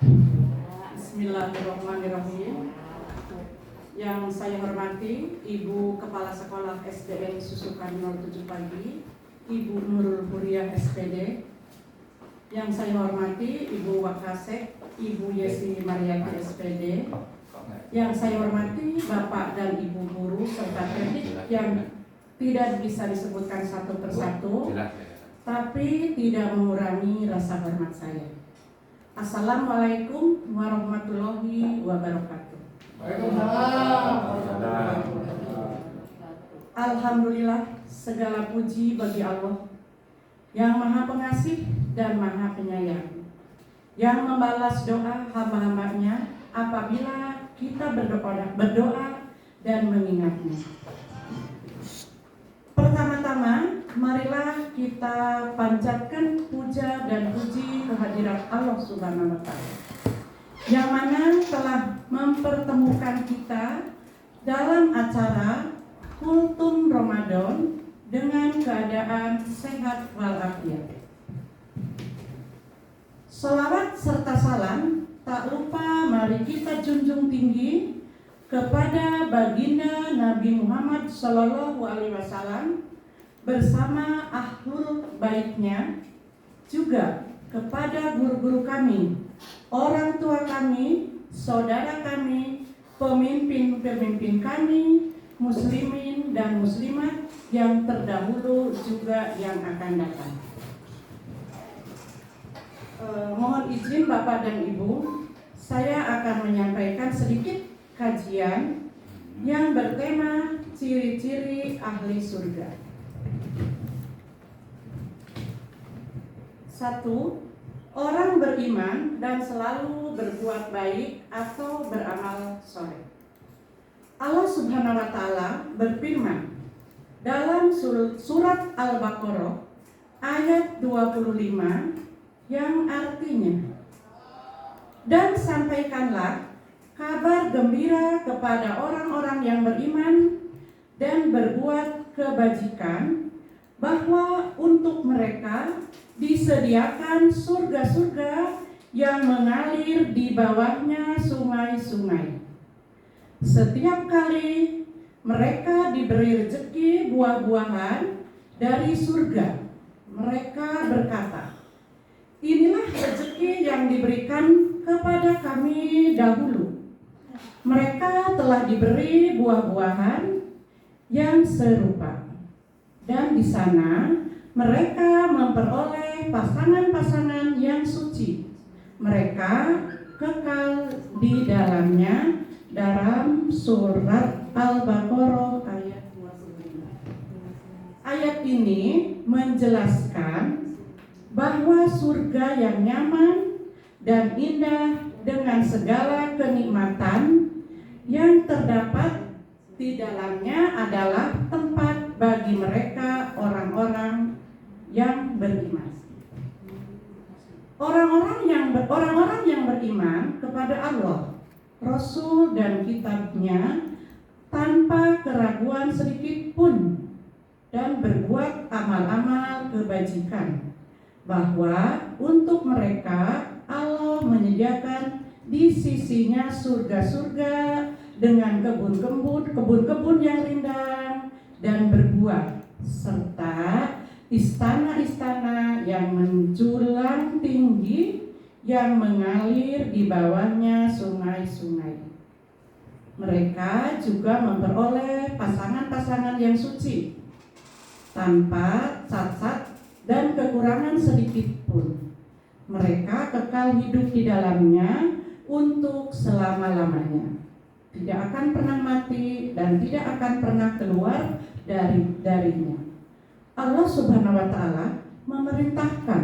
Bismillahirrahmanirrahim. Yang saya hormati Ibu Kepala Sekolah SDN Susukan 07 Pagi, Ibu Nurul Huriah SPD. Yang saya hormati Ibu Wakasek, Ibu Yesi Mariati SPD. Yang saya hormati Bapak dan Ibu guru serta teknik yang tidak bisa disebutkan satu persatu, tapi tidak mengurangi rasa hormat saya. Assalamualaikum warahmatullahi wabarakatuh. Alhamdulillah, segala puji bagi Allah yang Maha Pengasih dan Maha Penyayang, yang membalas doa hamba-hambanya apabila kita berdoa dan mengingatnya. Pertama-tama, marilah kita panjatkan puja dan puji kehadirat Allah Subhanahu wa Ta'ala, yang mana telah mempertemukan kita dalam acara Kultum Ramadan dengan keadaan sehat walafiat. Sholawat serta salam tak lupa mari kita junjung tinggi kepada baginda Nabi Muhammad Sallallahu Alaihi Wasallam bersama ahlul baitnya, juga kepada guru-guru kami, orang tua kami, saudara kami, pemimpin-pemimpin kami, muslimin dan muslimat yang terdahulu juga yang akan datang. Mohon izin Bapak dan Ibu, saya akan menyampaikan sedikit kajian yang bertema ciri-ciri ahli surga. 1. Orang beriman dan selalu berbuat baik atau beramal soleh. Allah Subhanahu wa Ta'ala berfirman dalam surat Al-Baqarah ayat 25 yang artinya, dan sampaikanlah kabar gembira kepada orang-orang yang beriman dan berbuat kebajikan, bahwa untuk mereka disediakan surga-surga yang mengalir di bawahnya sungai-sungai. Setiap kali mereka diberi rezeki buah-buahan dari surga, mereka berkata, inilah rezeki yang diberikan kepada kami dahulu. Mereka telah diberi buah-buahan yang serupa, dan di sana mereka memperoleh pasangan-pasangan yang suci. Mereka kekal di dalamnya, dalam surat Al-Baqarah ayat 25. Ayat ini menjelaskan bahwa surga yang nyaman dan indah dengan segala kenikmatan yang terdapat di dalamnya adalah tempat bagi mereka orang-orang yang beriman. Orang-orang yang beriman kepada Allah, Rasul dan kitabnya tanpa keraguan sedikit pun, dan berbuat amal-amal kebajikan, bahwa untuk mereka Allah menyediakan di sisinya surga-surga dengan kebun-kebun yang rindang dan berbuah, serta istana-istana yang menjulang tinggi yang mengalir di bawahnya sungai-sungai. Mereka juga memperoleh pasangan-pasangan yang suci tanpa cacat dan kekurangan sedikit pun. Mereka kekal hidup di dalamnya untuk selama-lamanya, tidak akan pernah mati dan tidak akan pernah keluar darinya. Allah Subhanahu wa Ta'ala memerintahkan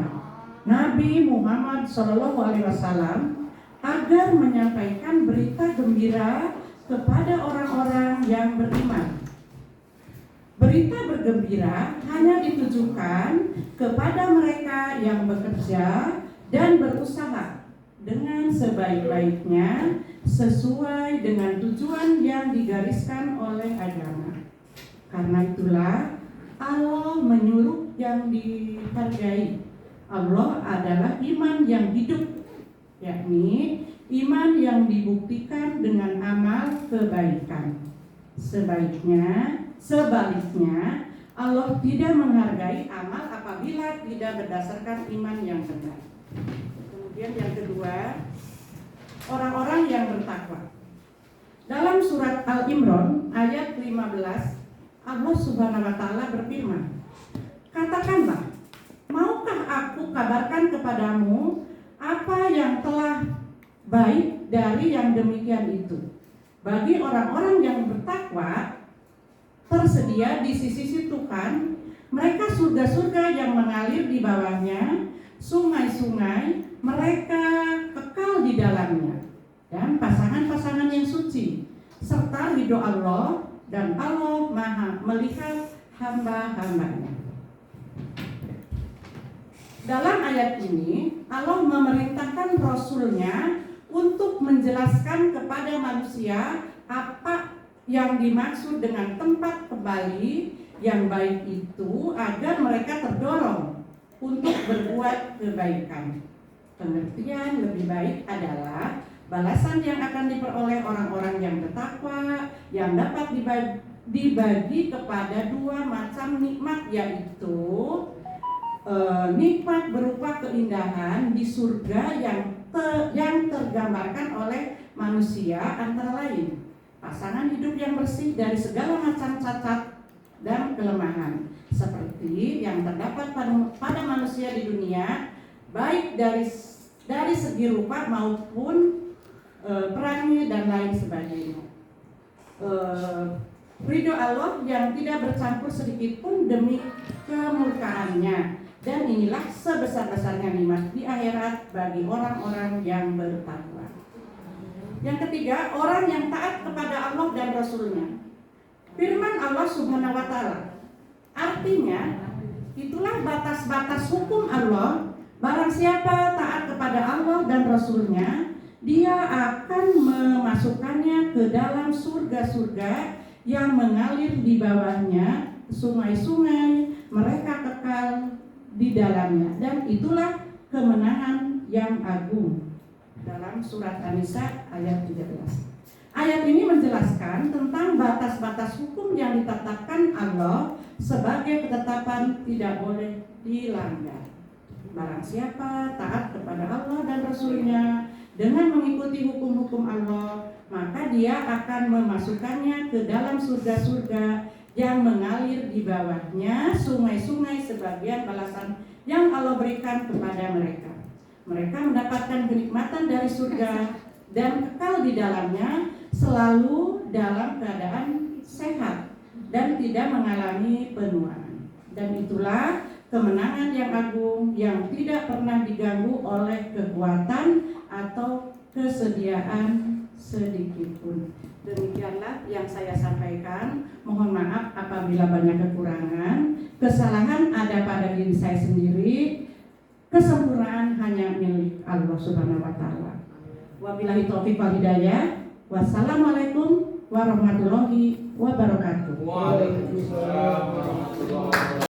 Nabi Muhammad SAW agar menyampaikan berita gembira kepada orang-orang yang beriman. Berita bergembira hanya ditujukan kepada mereka yang bekerja dan berusaha dengan sebaik-baiknya sesuai dengan tujuan yang digariskan oleh agama. Karena itulah Allah menyuruh yang dihargai. Allah adalah iman yang hidup yakni iman yang dibuktikan dengan amal kebaikan. Sebaliknya, Allah tidak menghargai amal apabila tidak berdasarkan iman yang benar. Kemudian yang kedua, orang-orang yang bertakwa. Dalam surat Al-Imran ayat 15, Allah Subhanahu wa taala berfirman, "Katakanlah, maukah aku kabarkan kepadamu apa yang telah baik dari yang demikian itu? Bagi orang-orang yang bertakwa, tersedia di sisi Tuhan mereka surga-surga yang mengalir di bawahnya, sungai-sungai mereka kekal di dalamnya, dan pasangan-pasangan yang suci, serta ridho Allah, dan Allah Maha melihat hamba-hambanya." Dalam ayat ini Allah memerintahkan Rasul-Nya untuk menjelaskan kepada manusia apa yang dimaksud dengan tempat kembali yang baik itu, agar mereka terdorong untuk berbuat kebaikan. Pengertian lebih baik adalah balasan yang akan diperoleh orang-orang yang bertakwa, yang dapat dibagi kepada dua macam nikmat, yaitu nikmat berupa keindahan di surga yang tergambarkan oleh manusia, antara lain pasangan hidup yang bersih dari segala macam cacat dan kelemahan, seperti yang terdapat pada manusia di dunia, baik dari segi rupa maupun perangai dan lain sebagainya. Ridho Allah yang tidak bercampur sedikit pun demi kemurkaannya, dan inilah sebesar-besarnya nikmat di akhirat bagi orang-orang yang bertakwa. Yang ketiga, orang yang taat kepada Allah dan Rasul-Nya. Firman Allah Subhanahu wa taala, artinya itulah batas-batas hukum Allah. Barang siapa taat kepada Allah dan Rasul-Nya, dia akan memasukkannya ke dalam surga-surga yang mengalir di bawahnya, sungai-sungai mereka kekal di dalamnya, dan itulah kemenangan yang agung. Dalam surat An-Nisa ayat 13. Ayat ini menjelaskan tentang batas-batas hukum yang ditetapkan Allah sebagai ketetapan tidak boleh dilanggar. Barang siapa taat kepada Allah dan Rasul-Nya dengan mengikuti hukum-hukum Allah, maka dia akan memasukkannya ke dalam surga-surga yang mengalir di bawahnya, sungai-sungai sebagian balasan yang Allah berikan kepada mereka. Mereka mendapatkan kenikmatan dari surga dan kekal di dalamnya, selalu dalam keadaan sehat dan tidak mengalami penuaan. Dan itulah kemenangan yang agung yang tidak pernah diganggu oleh kekuatan atau kesediaan sedikitpun. Demikianlah yang saya sampaikan. Mohon maaf apabila banyak kekurangan. Kesalahan ada pada diri saya sendiri. Kesempurnaan hanya milik Allah Subhanahu wa taala. Wabillahi taufiq wal hidayah. Wassalamualaikum warahmatullahi wabarakatuh. Waalaikumsalam warahmatullahi wabarakatuh.